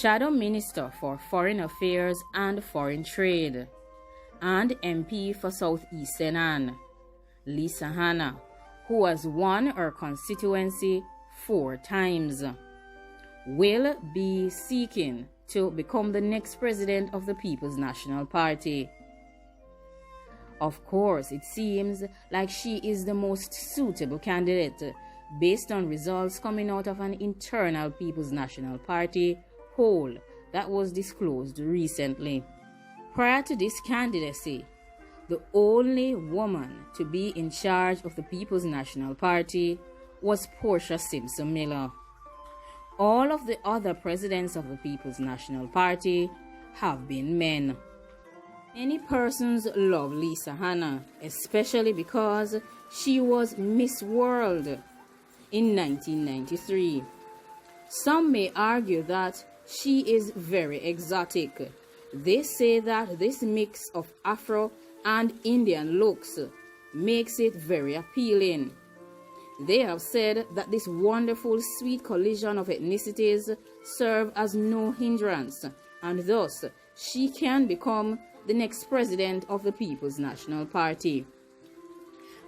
Shadow Minister for Foreign Affairs and Foreign Trade, and MP for Southeast Senan, Lisa Hanna, who has won her constituency 4 times, will be seeking to become the next president of the People's National Party. Of course, it seems like she is the most suitable candidate based on results coming out of an internal People's National Party poll that was disclosed recently. Prior to this candidacy, the only woman to be in charge of the People's National Party was Portia Simpson Miller. All of the other presidents of the People's National Party have been men. Many persons love Lisa Hanna, especially because she was Miss World in 1993. Some may argue that she is very exotic. They say that this mix of Afro and Indian looks makes it very appealing. They have said that this wonderful sweet collision of ethnicities serve as no hindrance, and thus she can become the next president of the People's National Party.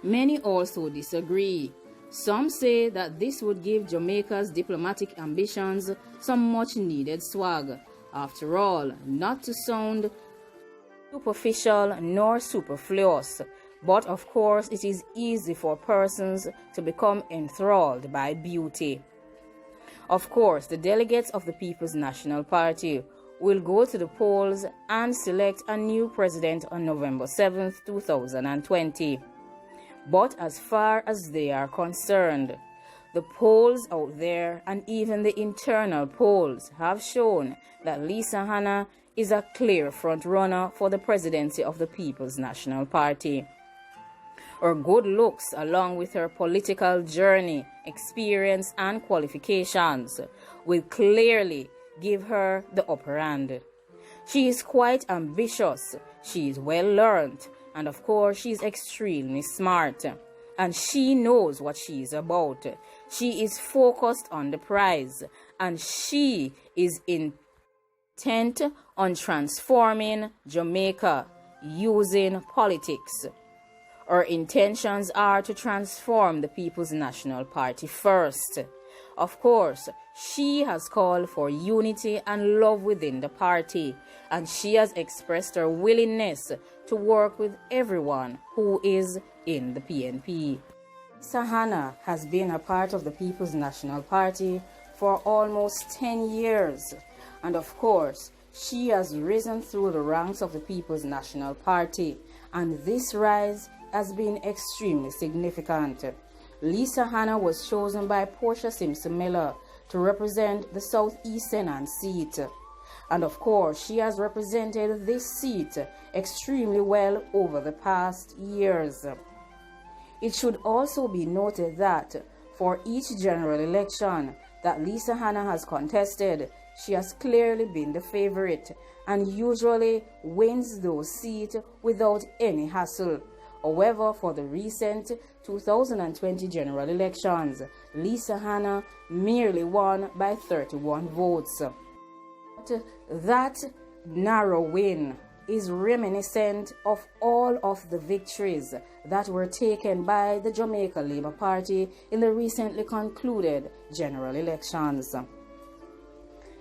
Many also disagree. Some say that this would give Jamaica's diplomatic ambitions some much needed swag. After all, not to sound superficial nor superfluous, but of course it is easy for persons to become enthralled by beauty. Of course, the delegates of the People's National Party will go to the polls and select a new president on November 7th, 2020. But as far as they are concerned, the polls out there and even the internal polls have shown that Lisa Hanna is a clear front-runner for the presidency of the People's National Party. Her good looks, along with her political journey, experience, and qualifications, will clearly give her the upper hand. She is quite ambitious, she is well learned, and of course she is extremely smart. And she knows what she is about. She is focused on the prize, and she is intent on transforming Jamaica using politics. Her intentions are to transform the People's National Party first. Of course, she has called for unity and love within the party, and she has expressed her willingness to work with everyone who is in the PNP. Lisa Hanna has been a part of the People's National Party for almost 10 years, and of course, she has risen through the ranks of the People's National Party, and this rise has been extremely significant. Lisa Hanna was chosen by Portia Simpson Miller to represent the Southeast Senan seat. And of course, she has represented this seat extremely well over the past years. It should also be noted that for each general election that Lisa Hanna has contested, she has clearly been the favorite and usually wins those seats without any hassle. However, for the recent 2020 general elections, Lisa Hanna merely won by 31 votes. But that narrow win is reminiscent of all of the victories that were taken by the Jamaica Labour Party in the recently concluded general elections.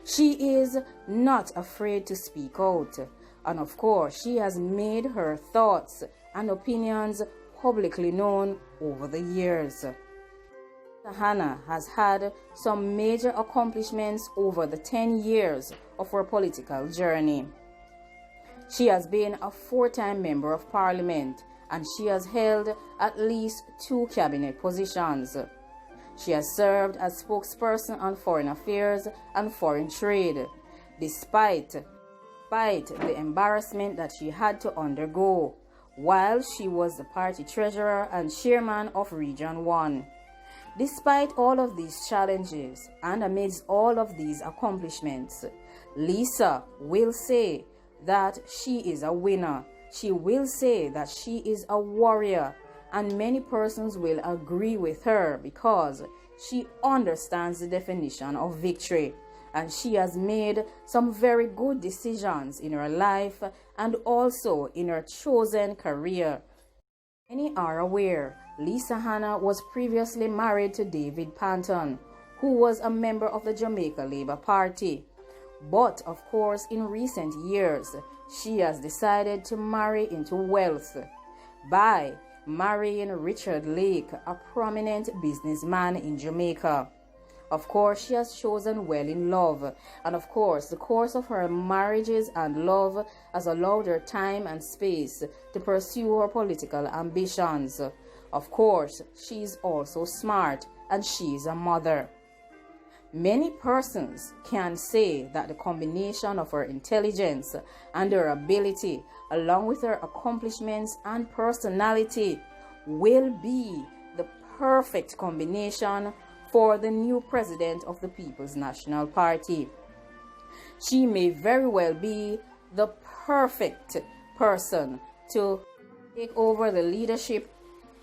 She is not afraid to speak out, and of course she has made her thoughts and opinions publicly known over the years. Hanna has had some major accomplishments over the 10 years of her political journey. She has been a 4-time member of Parliament, and she has held at least 2 cabinet positions. She has served as spokesperson on foreign affairs and foreign trade, despite the embarrassment that she had to undergo while she was the party treasurer and chairman of Region 1. Despite all of these challenges and amidst all of these accomplishments, Lisa will say that she is a winner. She will say that she is a warrior, and many persons will agree with her because she understands the definition of victory, and she has made some very good decisions in her life and also in her chosen career. Many are aware Lisa Hanna was previously married to David Panton, who was a member of the Jamaica Labour Party. But of course, in recent years, she has decided to marry into wealth by marrying Richard Lake, a prominent businessman in Jamaica. Of course, she has chosen well in love, and of course, the course of her marriages and love has allowed her time and space to pursue her political ambitions. Of course, she is also smart, and she is a mother. Many persons can say that the combination of her intelligence and her ability, along with her accomplishments and personality, will be the perfect combination for the new president of the People's National Party. She may very well be the perfect person to take over the leadership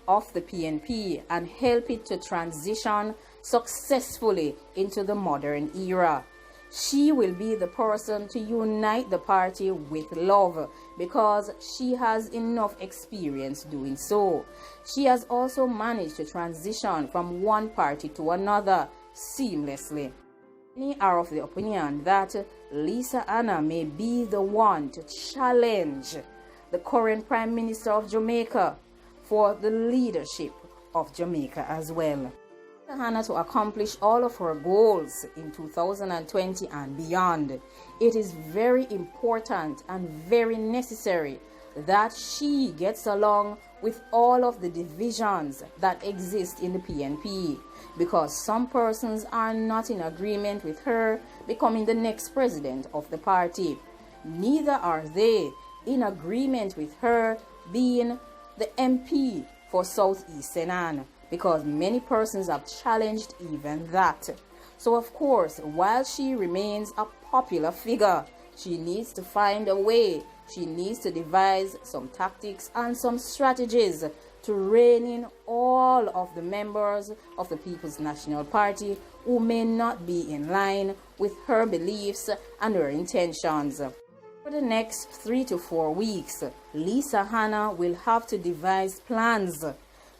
of the PNP and help it to transition successfully into the modern era. She will be the person to unite the party with love because she has enough experience doing so. She has also managed to transition from one party to another seamlessly. Many are of the opinion that Lisa Hanna may be the one to challenge the current Prime Minister of Jamaica for the leadership of Jamaica as well. Hanna, to accomplish all of her goals in 2020 and beyond, it is very important and very necessary that she gets along with all of the divisions that exist in the PNP, because some persons are not in agreement with her becoming the next president of the party. Neither are they in agreement with her being the MP for South East Senan, because many persons have challenged even that. So of course, while she remains a popular figure, she needs to find a way. She needs to devise some tactics and some strategies to rein in all of the members of the People's National Party who may not be in line with her beliefs and her intentions. For the next 3 to 4 weeks, Lisa Hanna will have to devise plans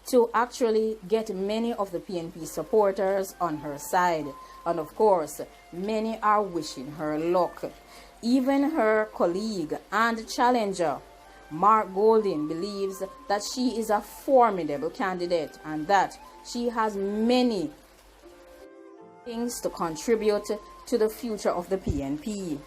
to actually get many of the PNP supporters on her side. And of course, many are wishing her luck. Even her colleague and challenger, Mark Golding, believes that she is a formidable candidate and that she has many things to contribute to the future of the PNP.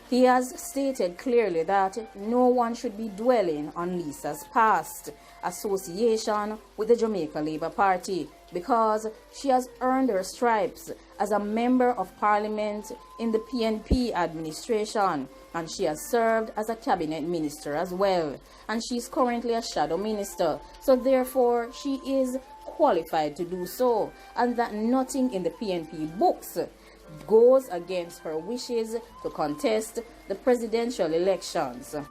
He has stated clearly that no one should be dwelling on Lisa's past association with the Jamaica Labour Party, because she has earned her stripes as a member of parliament in the PNP administration, and she has served as a cabinet minister as well, and she is currently a shadow minister, so therefore she is qualified to do so, and that nothing in the PNP books goes against her wishes to contest the presidential elections. It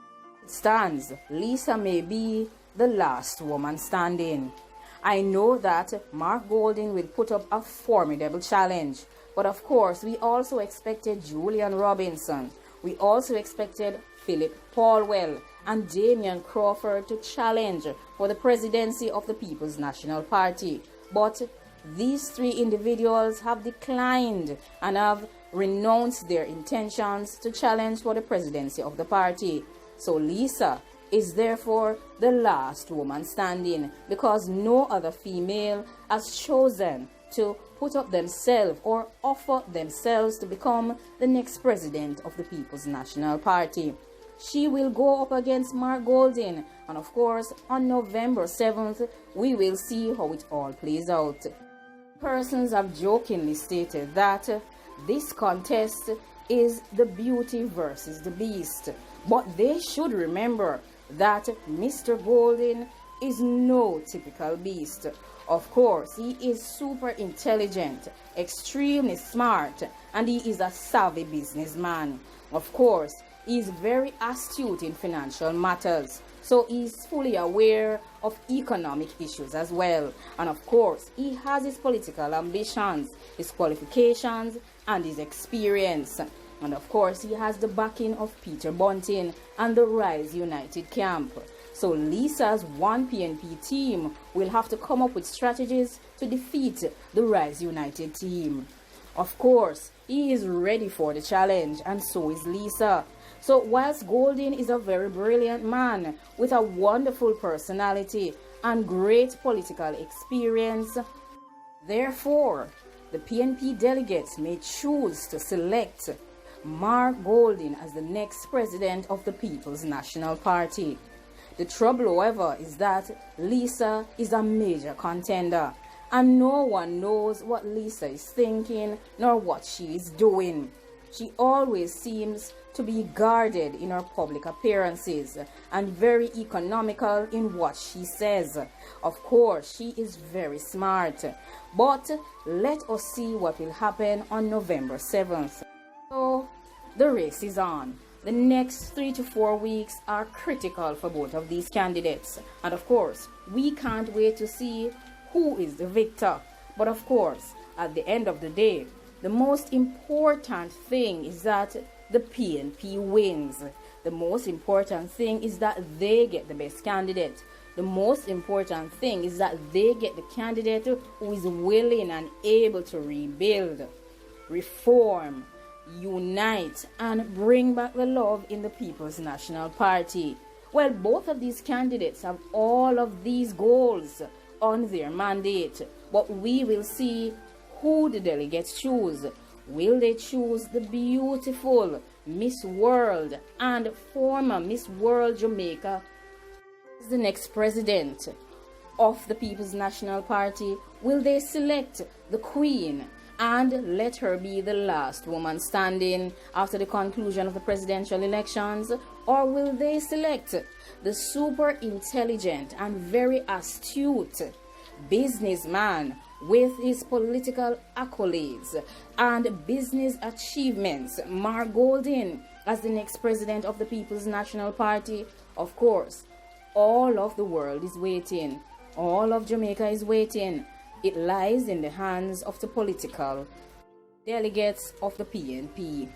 stands, Lisa may be the last woman standing. I know that Mark Golding will put up a formidable challenge, but of course we also expected Julian Robinson. We also expected Philip Paulwell and Damian Crawford to challenge for the presidency of the People's National Party, but these three individuals have declined and have renounced their intentions to challenge for the presidency of the party. So Lisa is therefore the last woman standing, because no other female has chosen to put up themselves or offer themselves to become the next president of the People's National Party. She will go up against Mark Golding, and of course on November 7th we will see how it all plays out. Persons have jokingly stated that this contest is the beauty versus the beast, but they should remember that Mr. Golding is no typical beast. Of course, he is super intelligent, extremely smart, and he is a savvy businessman. Of course, he is very astute in financial matters, so he is fully aware of economic issues as well. And of course, he has his political ambitions, his qualifications, and his experience. And of course, he has the backing of Peter Bunting and the Rise United camp. So Lisa's one PNP team will have to come up with strategies to defeat the Rise United team. Of course, he is ready for the challenge, and so is Lisa. So whilst Golding is a very brilliant man with a wonderful personality and great political experience, therefore, the PNP delegates may choose to select Mark Golding as the next president of the People's National Party. The trouble, however, is that Lisa is a major contender, and no one knows what Lisa is thinking nor what she is doing. She always seems to be guarded in her public appearances and very economical in what she says. Of course, she is very smart, but let us see what will happen on November 7th. So, the race is on. The next 3 to 4 weeks are critical for both of these candidates. And of course, we can't wait to see who is the victor. But of course, at the end of the day, the most important thing is that the PNP wins. The most important thing is that they get the best candidate. The most important thing is that they get the candidate who is willing and able to rebuild, reform, unite, and bring back the love in the People's National Party. Well, both of these candidates have all of these goals on their mandate, but we will see who the delegates choose. Will they choose the beautiful Miss World and former Miss World Jamaica as the next president of the People's National Party? Will they select the Queen and let her be the last woman standing after the conclusion of the presidential elections? Or will they select the super intelligent and very astute businessman with his political accolades and business achievements, Mark Golding, as the next president of the People's National Party? Of course, all of the world is waiting. All of Jamaica is waiting. It lies in the hands of the political delegates of the PNP.